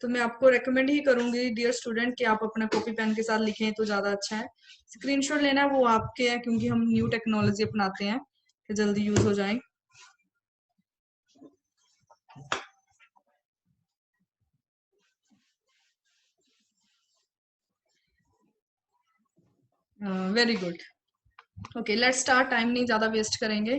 तो मैं आपको रेकमेंड ही करूंगी डियर स्टूडेंट कि आप अपना कॉपी पेन के साथ लिखें तो ज्यादा अच्छा है। स्क्रीनशॉट लेना वो आपके है, क्योंकि हम न्यू टेक्नोलॉजी अपनाते हैं कि जल्दी यूज हो जाए। Very good. Okay, let's start. Time नहीं ज्यादा वेस्ट करेंगे,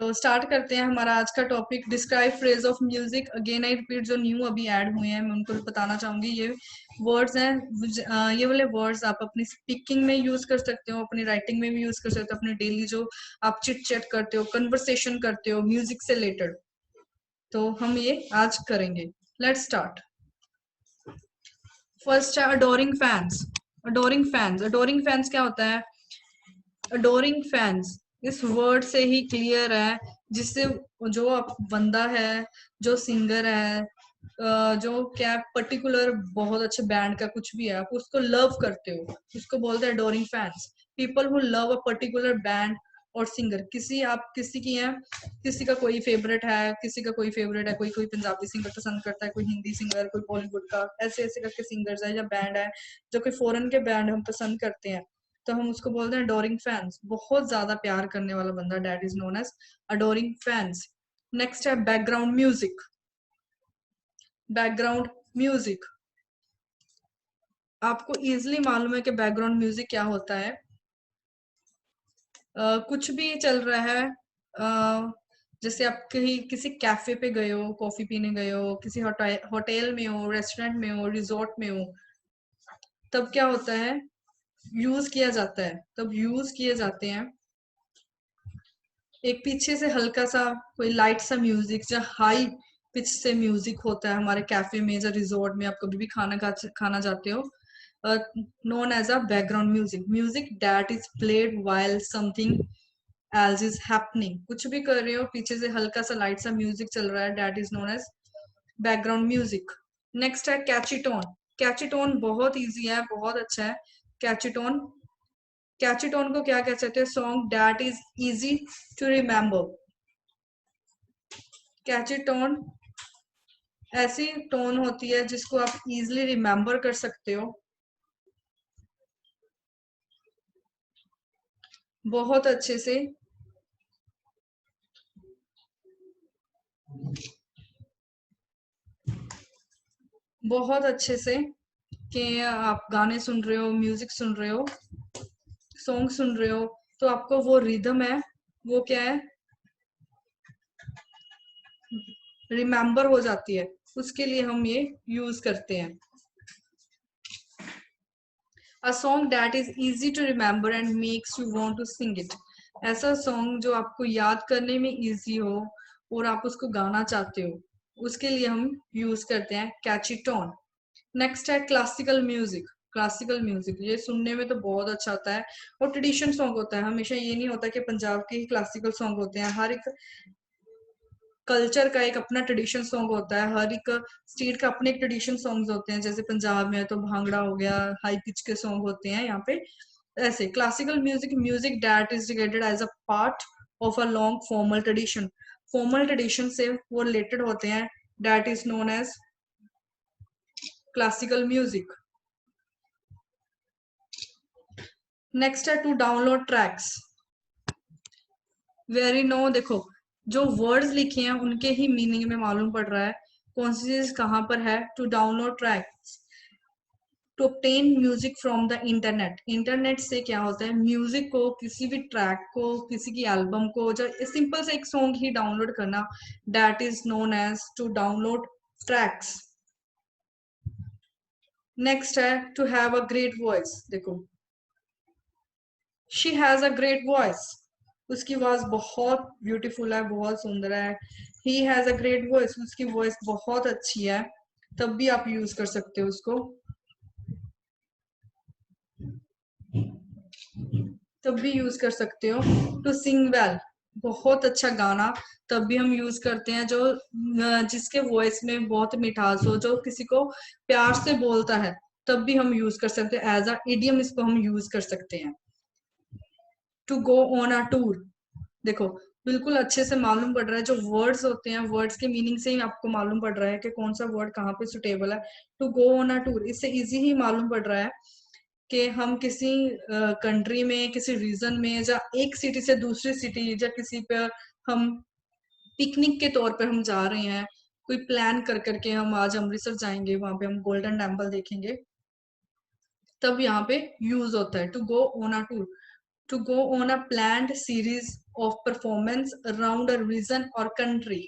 तो स्टार्ट करते हैं हमारा आज का topic. Describe phrase of music. Again I repeat, जो न्यू अभी ऐड हुए हैं मैं उनको बताना चाहूंगी। ये वर्ड्स हैं, ये वाले वर्ड्स आप अपनी स्पीकिंग में यूज कर सकते हो, अपनी राइटिंग में भी यूज कर सकते हो, अपने डेली जो आप चिट चैट करते हो, कन्वर्सेशन करते हो म्यूजिक से रिलेटेड, तो हम ये आज करेंगे। Let's start. फर्स्ट है adoring fans. Adoring fans, adoring fans क्या होता है? अडोरिंग फैंस इस वर्ड से ही क्लियर है, जिससे जो आप बंदा है, जो सिंगर है, जो क्या पर्टिकुलर बहुत अच्छे बैंड का कुछ भी है, आप उसको लव करते हो, उसको बोलते हैं adoring fans. People who love a particular band और सिंगर। आप किसी की है, किसी का कोई फेवरेट है, किसी का कोई फेवरेट है, कोई कोई पंजाबी सिंगर पसंद करता है, कोई हिंदी सिंगर, कोई बॉलीवुड का, ऐसे ऐसे करके सिंगर्स है या बैंड है, जो कोई फॉरेन के बैंड हम पसंद करते हैं, तो हम उसको बोलते हैं अडोरिंग फैंस। बहुत ज्यादा प्यार करने वाला बंदा, that is known as adoring fans. Next है बैकग्राउंड म्यूजिक। बैकग्राउंड म्यूजिक, आपको इजीली मालूम है कि बैकग्राउंड म्यूजिक क्या होता है। कुछ भी चल रहा है, जैसे आप कहीं किसी कैफे पे गए हो, कॉफी पीने गए हो, किसी होटल में हो, रेस्टोरेंट में हो, रिजॉर्ट में हो, तब क्या होता है? यूज किया जाता है, तब यूज किए जाते हैं एक पीछे से हल्का सा कोई लाइट सा म्यूजिक, जो हाई पिच से म्यूजिक होता है हमारे कैफे में या रिजॉर्ट में, आप कभी भी खाना जाते हो, known as a background music. Music that is played while something else is happening. कुछ भी कर रहे हो, पीछे से हल्का सा लाइट सा म्यूजिक चल रहा है, that is known as background music. Next है कैची टोन। कैची टोन बहुत इजी है, बहुत अच्छा है कैची टोन। कैची टोन को क्या कह सकते हैं? Song that is easy to remember. Catchy tone ऐसी टोन होती है जिसको आप इजीली रिमेम्बर कर सकते हो, बहुत अच्छे से, बहुत अच्छे से, कि आप गाने सुन रहे हो, म्यूजिक सुन रहे हो, सॉन्ग सुन रहे हो, तो आपको वो रिदम है, वो क्या है, रिमेम्बर हो जाती है। उसके लिए हम ये यूज करते हैं। A song that is easy to remember and makes you want to sing it. ऐसा सॉन्ग जो आपको याद करने में इजी हो और आप उसको गाना चाहते हो, उसके लिए हम यूज करते हैं कैची टोन। नेक्स्ट है क्लासिकल म्यूजिक। क्लासिकल म्यूजिक ये सुनने में तो बहुत अच्छा होता है, और ट्रेडिशन सॉन्ग होता है। हमेशा ये नहीं होता कि पंजाब के ही क्लासिकल सॉन्ग होते हैं, हर एक कल्चर का एक अपना ट्रेडिशन सॉन्ग होता है, हर एक स्टेट का अपने एक ट्रेडिशन सॉन्ग्स होते हैं। जैसे पंजाब में है तो भांगड़ा हो गया, हाई पिच के सॉन्ग होते हैं यहाँ पे। ऐसे classical music, music that is related as a part of a long formal tradition. Formal tradition से वो रिलेटेड होते हैं, that is known as classical music. Next है to download tracks. Very no, देखो जो वर्ड्स लिखे हैं उनके ही मीनिंग में मालूम पड़ रहा है कौन सी चीज कहाँ पर है। To download tracks, to obtain music from the internet. Internet से क्या होता है, म्यूजिक को, किसी भी ट्रैक को, किसी की एल्बम को, जो सिंपल से एक सॉन्ग ही डाउनलोड करना, that is known as to download tracks. Next है to have a great voice. देखो she has a great voice, उसकी आवाज बहुत ब्यूटीफुल है, बहुत सुंदर है। He has a great voice, उसकी वॉइस बहुत अच्छी है, तब भी आप यूज कर सकते हो उसको, तब भी यूज कर सकते हो। टू सिंग वेल, बहुत अच्छा गाना, तब भी हम यूज करते हैं। जो जिसके वॉइस में बहुत मिठास हो, जो किसी को प्यार से बोलता है, तब भी हम यूज कर सकते हैं। एज अ इडियम इसको हम यूज कर सकते हैं। To go on a tour, देखो बिल्कुल अच्छे से मालूम पड़ रहा है। जो वर्ड्स होते हैं, वर्ड्स के मीनिंग से ही आपको मालूम पड़ रहा है कि कौन सा वर्ड कहाँ पे सुटेबल है। To go on a tour, इससे इजी ही मालूम पड़ रहा है कि हम किसी कंट्री में, किसी रीजन में, या एक सिटी से दूसरी सिटी, या किसी पे हम पिकनिक के तौर पर हम जा रहे हैं, कोई प्लान कर करके हम आज अमृतसर जाएंगे, वहां पे हम गोल्डन टेम्पल देखेंगे, तब यहाँ पे यूज होता है to go on a tour. To go on a planned series of performance around a region और कंट्री।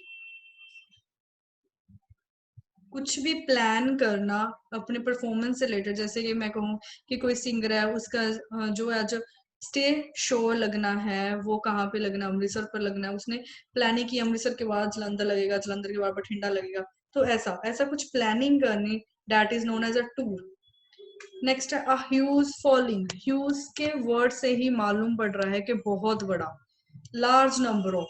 कुछ भी प्लान करना अपने परफॉर्मेंस से रिलेटेड, जैसे कि मैं कहूँ कि कोई सिंगर है, उसका जो आज स्टेज शो लगना है, वो कहाँ पे लगना है, अमृतसर पर लगना है। उसने प्लानिंग की अमृतसर के बाद जलंधर लगेगा, जलंधर के बाद बठिंडा लगेगा। तो ऐसा ऐसा कुछ प्लानिंग करनी, that is known as a tour. Next है अ ह्यूज फॉलोइंग। ह्यूज के वर्ड से ही मालूम पड़ रहा है कि बहुत बड़ा, large number of.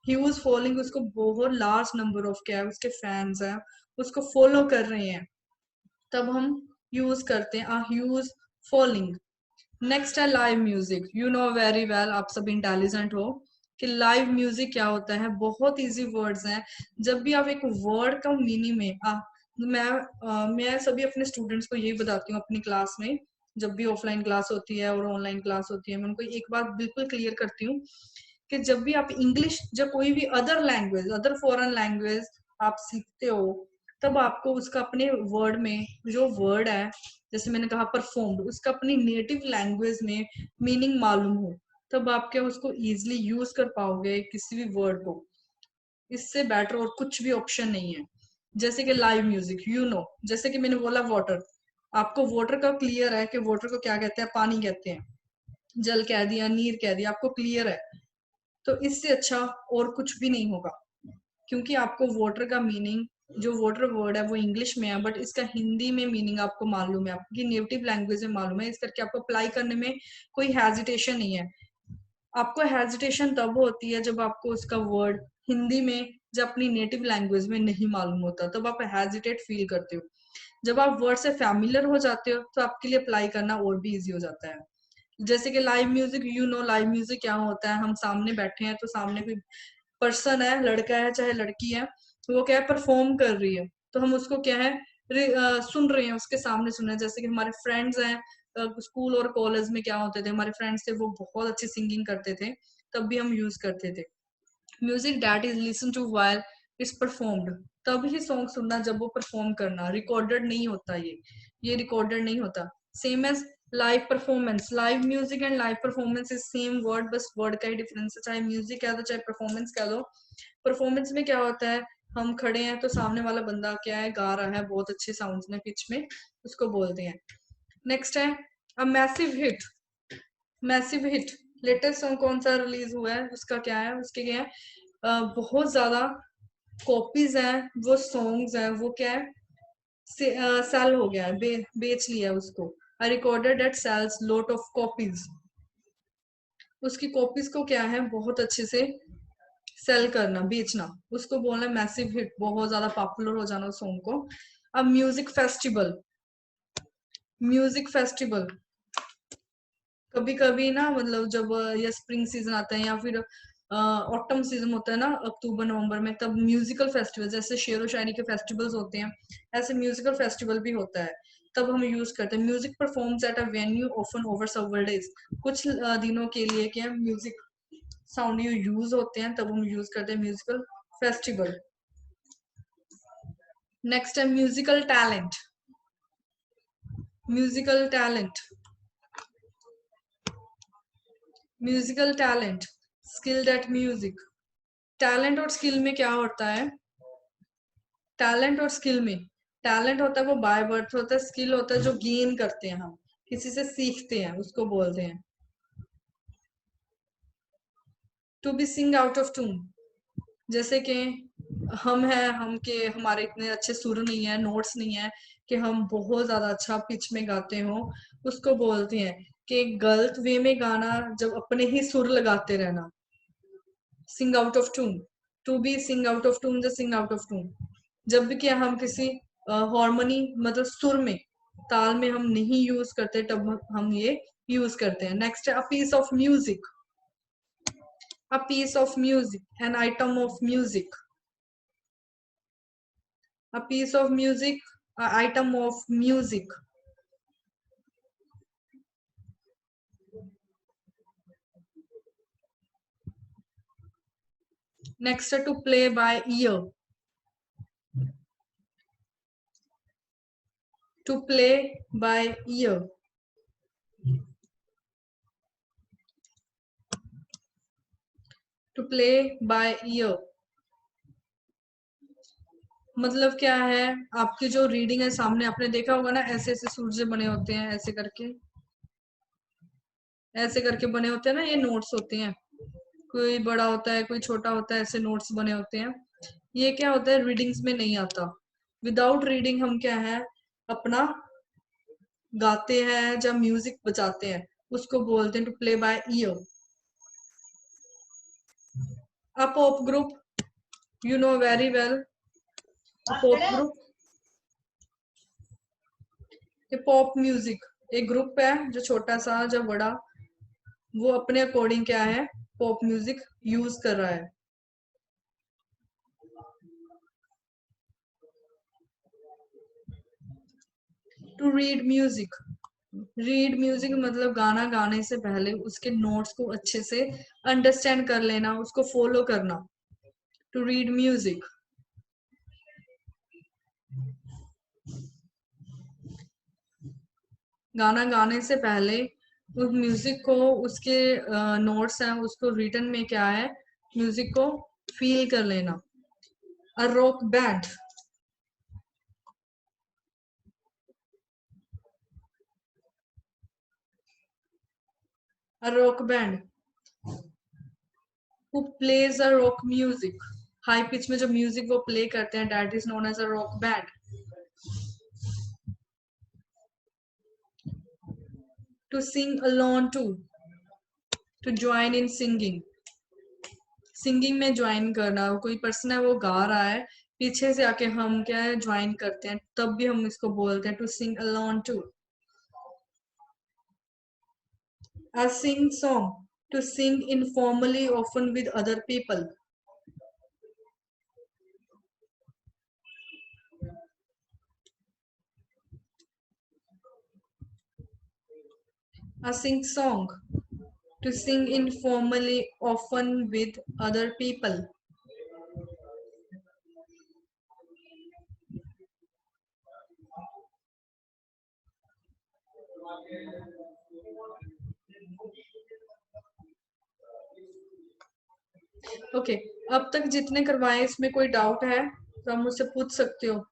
Huge following, उसको बहुत लार्ज नंबर ऑफ क्या है, उसके फैंस हैं, उसको फॉलो कर रहे हैं, तब हम यूज करते हैं अ ह्यूज फॉलोइंग। नेक्स्ट है live music. You know very well, आप सब इंटेलिजेंट हो कि लाइव म्यूजिक क्या होता है। बहुत इजी वर्ड्स हैं। जब भी आप एक वर्ड का मीनिंग में मैं सभी अपने स्टूडेंट्स को यही बताती हूँ अपनी क्लास में, जब भी ऑफलाइन क्लास होती है और ऑनलाइन क्लास होती है, मैं उनको एक बात बिल्कुल क्लियर करती हूँ कि जब भी आप इंग्लिश, जब कोई भी other language, other foreign language आप सीखते हो, तब आपको उसका अपने वर्ड में जो वर्ड है, जैसे मैंने कहा परफॉर्म्ड, उसका अपनी नेटिव लैंग्वेज में मीनिंग मालूम हो, तब आप क्या उसको इजिली यूज कर पाओगे किसी भी वर्ड को। इससे बेटर और कुछ भी ऑप्शन नहीं है। जैसे कि लाइव म्यूजिक, यू नो, जैसे कि मैंने बोला वाटर, आपको वाटर का क्लियर है कि वाटर को क्या कहते हैं, पानी कहते हैं, जल कह दिया, नीर कह दिया, आपको क्लियर है। तो इससे अच्छा और कुछ भी नहीं होगा, क्योंकि आपको वाटर का मीनिंग, जो वाटर वर्ड है वो इंग्लिश में है, बट इसका हिंदी में मीनिंग आपको मालूम है, आपकी नेटिव लैंग्वेज में मालूम है, इस करके आपको अप्लाई करने में कोई हेजिटेशन नहीं है। आपको हेजिटेशन तब होती है जब आपको उसका वर्ड हिंदी में, जब अपनी नेटिव लैंग्वेज में नहीं मालूम होता, तब आप हेजिटेट फील करते हो। जब आप वर्ड से फैमिलियर हो जाते हो, तो आपके लिए अप्लाई करना और भी इजी हो जाता है। जैसे कि live music, you know live music क्या होता है। हम सामने बैठे हैं, तो सामने कोई पर्सन है, लड़का है चाहे लड़की है, तो वो क्या है, परफॉर्म कर रही है, तो हम उसको क्या है, सुन रहे हैं, उसके सामने सुन रहे हैं। जैसे कि हमारे फ्रेंड्स हैं, स्कूल और कॉलेज में क्या होते थे, हमारे फ्रेंड्स थे, वो बहुत अच्छी सिंगिंग करते थे, तब भी हम यूज करते थे music that is listen to while it's performed. तब ही सॉन्ग सुनना जब वो परफॉर्म करना, रिकॉर्डेड नहीं होता, ये रिकॉर्डेड नहीं होता। Same as live performance, live music and live performance is same word, बस वर्ड का ही डिफरेंस है। चाहे म्यूजिक कह दो चाहे परफॉर्मेंस कह दो। परफॉर्मेंस में क्या होता है, हम खड़े हैं तो सामने वाला बंदा क्या है, गा रहा है बहुत अच्छे साउंड में, पिच में, उसको बोलते हैं। नेक्स्ट है a massive hit. Massive hit, latest song कौन सा रिलीज हुआ है, उसका क्या है, उसके क्या है, बहुत ज्यादा कॉपीज हैं, वो सॉन्ग्स हैं, वो क्या है, सेल हो गया है, बेच लिया है उसको। I recorded at sells lot of copies. उसकी कॉपीज को क्या है, बहुत अच्छे से सेल करना, बेचना, उसको बोलना मैसिव हिट, बहुत ज्यादा पॉपुलर हो जाना उस सॉन्ग को। अब म्यूजिक फेस्टिवल। म्यूजिक फेस्टिवल कभी कभी ना, मतलब जब या स्प्रिंग सीजन आता है, या फिर ऑटम सीजन होता है ना, अक्टूबर नवंबर में, तब म्यूजिकल फेस्टिवल, जैसे शेरो शायरी के फेस्टिवल्स होते हैं, ऐसे म्यूजिकल फेस्टिवल भी होता है, तब हम यूज करते हैं। Music performs at a venue often over several days. कुछ दिनों के लिए क्या म्यूजिक साउंड यूज होते हैं, तब हम यूज करते हैं म्यूजिकल फेस्टिवल। नेक्स्ट है musical talent. Musical talent, musical talent, skilled eight music. Talent और स्किल में क्या होता है, टैलेंट और स्किल में, टैलेंट होता है वो बाय बर्थ होता है, स्किल होता है जो गेन करते हैं, हम किसी से सीखते हैं, उसको बोलते हैं। To be sing out of tune, जैसे कि हम हैं, हम के हमारे इतने अच्छे सुर नहीं है, नोट्स नहीं है कि हम बहुत ज्यादा अच्छा पिच में गाते हो, उसको बोलते हैं कि गलत वे में गाना, जब अपने ही सुर लगाते रहना, sing out of tune. To be sing out of tune, जो सिंग आउट ऑफ ट्यून, जब भी क्या हम किसी हार्मोनी, मतलब सुर में, ताल में हम नहीं यूज करते, तब हम ये यूज करते हैं। नेक्स्ट है a piece of music. A piece of music, an item of music. A piece of music, an item of music. Next, to play by ear. To play by ear. To play by ear. मतलब क्या है, आपकी जो reading है सामने आपने देखा होगा ना, ऐसे ऐसे सूरज बने होते हैं, ऐसे करके बने होते हैं ना, ये नोट्स होते हैं। कोई बड़ा होता है, कोई छोटा होता है, ऐसे नोट्स बने होते हैं। ये क्या होता है, रीडिंग्स में नहीं आता। विदाउट रीडिंग हम क्या है, अपना गाते हैं, जब म्यूजिक बजाते हैं उसको बोलते हैं to play by ear. A pop group, you know very well. Pop group, ये पॉप म्यूजिक एक ग्रुप है जो छोटा सा, जो बड़ा, वो अपने अकॉर्डिंग क्या है, पॉप म्यूजिक यूज कर रहा है। To read music, read music मतलब गाना गाने से पहले उसके नोट्स को अच्छे से अंडरस्टैंड कर लेना, उसको फॉलो करना। To read music. गाना गाने से पहले उस म्यूजिक को, उसके नोट्स हैं, उसको रिटन में क्या है, म्यूजिक को फील कर लेना। A rock band, a rock band who plays a rock music, high pitch में जो म्यूजिक वो प्ले करते हैं, that is known as a rock band. To sing alone, to join in singing, singing में join करना। कोई person है वो गा रहा है, पीछे से आके हम क्या है, ज्वाइन करते हैं, तब भी हम इसको बोलते हैं to sing alone to. A sing song, to sing informally often with other people. A sing song, to sing informally often with other people. Okay, अब तक जितने करवाए इसमें कोई डाउट है तो आप मुझसे पूछ सकते हो।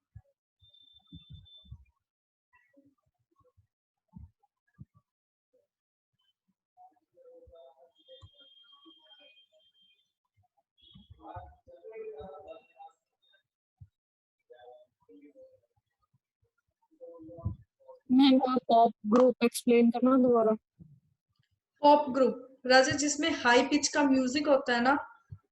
मैम आप पॉप ग्रुप एक्सप्लेन करना दोबारा। पॉप ग्रुप राजा, जिसमें हाई पिच का म्यूजिक होता है ना,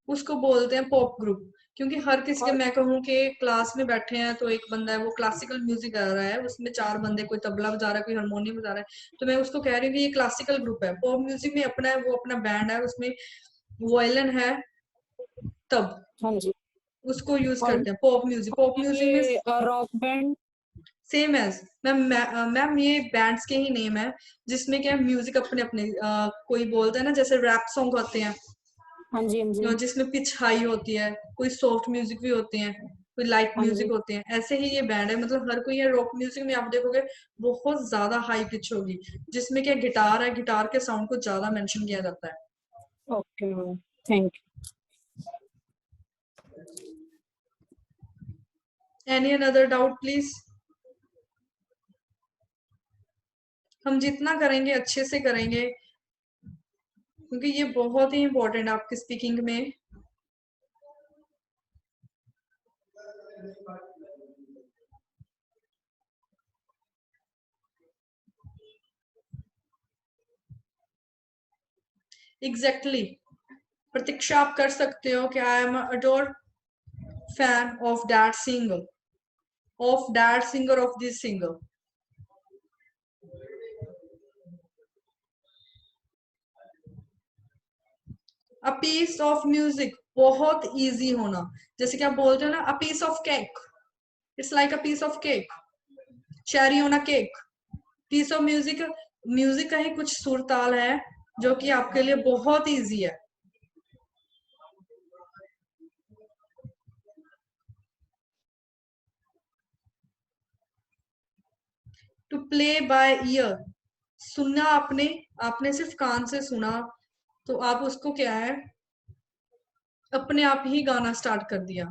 उसको बोलते हैं पॉप ग्रुप। क्योंकि हर किसी के, मैं कहूँ कि क्लास में बैठे हैं तो एक बंदा है वो क्लासिकल म्यूजिक गा रहा है, उसमें चार बंदे, कोई तबला बजा रहा है, कोई हारमोनियम बजा रहा है, तो मैं उसको कह रही हूँ कि ये क्लासिकल ग्रुप है। पॉप म्यूजिक में अपना है, वो अपना बैंड है, उसमें वायलिन है, तब हाँ जी। उसको यूज और करते हैं पॉप म्यूजिक। पॉप म्यूजिक में ये rock band. Same as ma'am, ma'am ये बैंड्स के ही नेम है, जिसमें क्या म्यूजिक अपने अपने, कोई बोलता है ना, जैसे रैप सॉन्ग होते हैं हाँ जी हाँ जी जिसमें पिच हाई होती है, कोई सॉफ्ट म्यूजिक भी होते हैं, कोई लाइट हाँ म्यूजिक जी। होते हैं, ऐसे ही ये बैंड है। मतलब हर कोई, ये रॉक म्यूजिक में आप देखोगे बहुत ज्यादा हाई पिच होगी, जिसमें क्या गिटार है, गिटार के साउंड को ज्यादा मेंशन किया जाता है। Okay ma'am, thank any another doubt please. हम जितना करेंगे अच्छे से करेंगे, क्योंकि ये बहुत ही इंपॉर्टेंट है आपकी स्पीकिंग में। एग्जैक्टली प्रतीक्षा आप कर सकते हो कि I am adore fan of that singer, of this singer. A piece of music, बहुत इजी होना, जैसे कि आप बोलते हो ना, a piece of cake, it's like a piece of cake, cherry on a cake. Piece of music, music का ही कुछ सुर ताल है जो कि आपके लिए बहुत इजी है। टू प्ले बाय ईयर, सुनना, आपने आपने सिर्फ कान से सुना, तो आप उसको क्या है, अपने आप ही गाना स्टार्ट कर दिया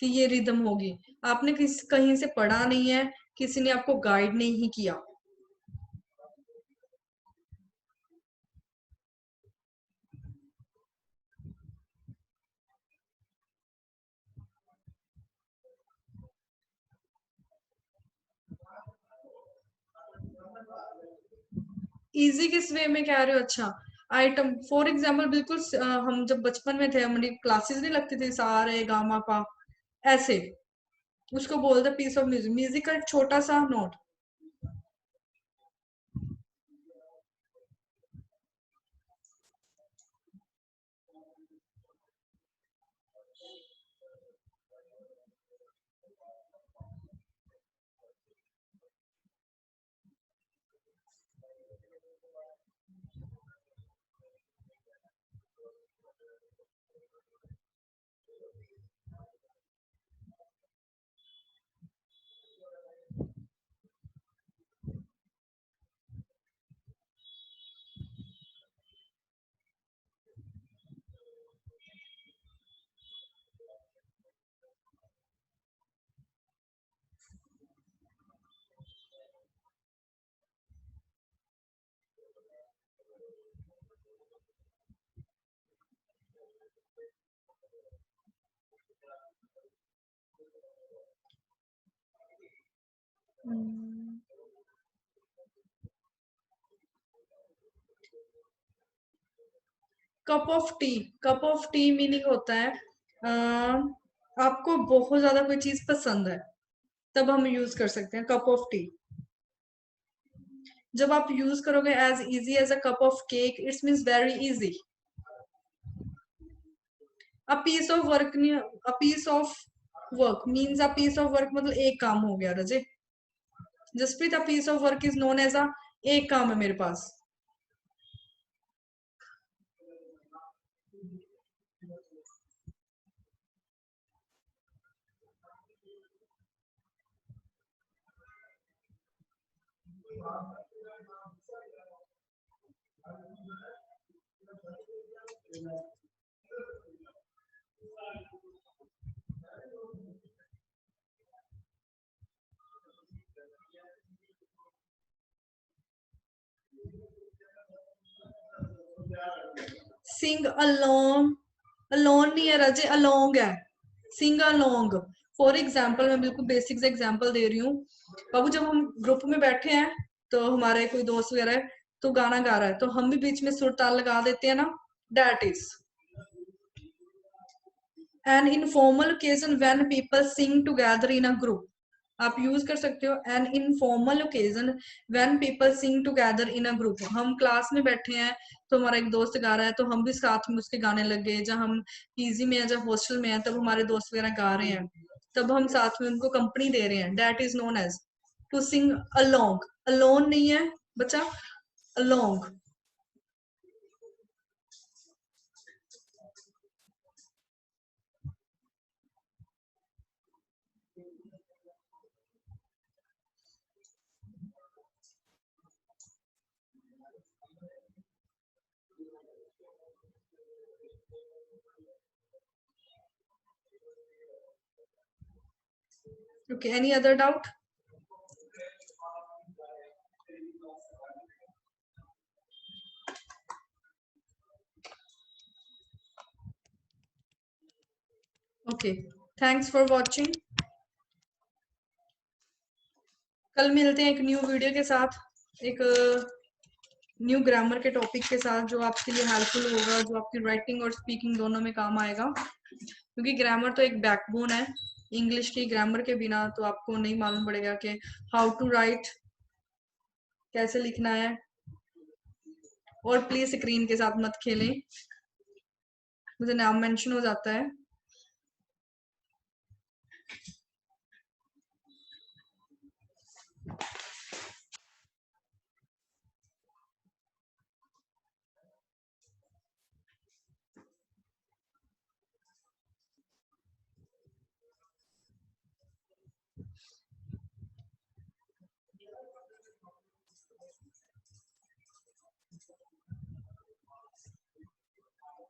कि ये रिदम होगी। आपने कहीं से पढ़ा नहीं है, किसी ने आपको गाइड नहीं किया। इजी किस वे में कह रहे हो? अच्छा, आइटम फॉर एग्जाम्पल, बिल्कुल हम जब बचपन में थे, हमारी क्लासेस नहीं लगती थी, सारे गामा पा ऐसे, उसको बोलते पीस ऑफ म्यूजिक, म्यूजिक का एक छोटा सा note. Cup of T, cup of T meaning होता है आपको बहुत ज्यादा कोई चीज पसंद है, तब हम यूज कर सकते हैं कप ऑफ टी। जब आप यूज करोगे as easy as a cup of cake, it's means very easy. A piece of work, a piece of work means, a piece of work मतलब एक काम हो गया रजे। Jaspreet, a piece of work is known as a, एक काम है मेरे पास। सिंग अलोंग, अलोन नहीं है राजे, अलोंग है, सिंग अलोंग। फॉर एग्जाम्पल, मैं बिल्कुल बेसिक एग्जाम्पल दे रही हूँ। बाबू, जब हम ग्रुप में बैठे हैं, तो हमारे कोई दोस्त वगैरह है, तो गाना गा रहा है, तो हम भी बीच में सुर ताल लगा देते हैं ना, that is an informal occasion when people sing together in a group. आप यूज कर सकते हो an informal occasion when people sing together in a group. हम क्लास में बैठे हैं, तो हमारा एक दोस्त गा रहा है, तो हम भी साथ में उसके गाने लग गए। जब हम पीजी में है, जब हॉस्टल में है, तब हमारे दोस्त वगैरह गा रहे हैं, तब हम साथ में उनको कंपनी दे रहे हैं। That is known as to sing along. Alone नहीं है बच्चा, along. Okay, any other doubt? Okay, thanks for watching. कल मिलते हैं एक न्यू वीडियो के साथ, एक न्यू ग्रामर के टॉपिक के साथ, जो आपके लिए हेल्पफुल होगा, जो आपकी राइटिंग और स्पीकिंग दोनों में काम आएगा। क्योंकि ग्रामर तो एक बैकबोन है, इंग्लिश की ग्रामर के बिना तो आपको नहीं मालूम पड़ेगा कि हाउ टू राइट, कैसे लिखना है। और प्लीज स्क्रीन के साथ मत खेलें। मुझे नाम मेंशन हो जाता है।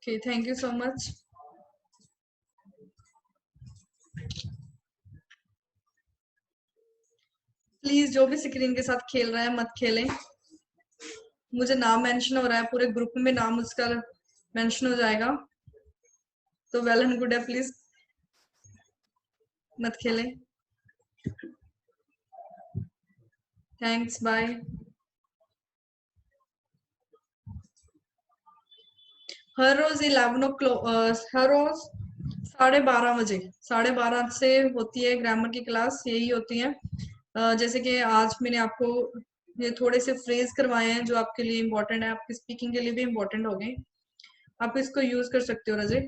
Okay, thank you so much. Please जो भी स्क्रीन के साथ खेल रहा है मत खेलें। मुझे नाम मेंशन हो रहा है, पूरे ग्रुप में नाम उसका मेंशन हो जाएगा, तो वेल एंड गुड है, प्लीज मत खेलें। Thanks, bye. हर रोज 11 o'clock, हर रोज 12:30 बजे, 12:30 से होती है ग्रामर की क्लास, यही होती है। जैसे कि आज मैंने आपको ये थोड़े से फ्रेज करवाए हैं जो आपके लिए इम्पोर्टेंट है, आपकी स्पीकिंग के लिए भी इम्पोर्टेंट हो गए। आप इसको यूज कर सकते हो रजे।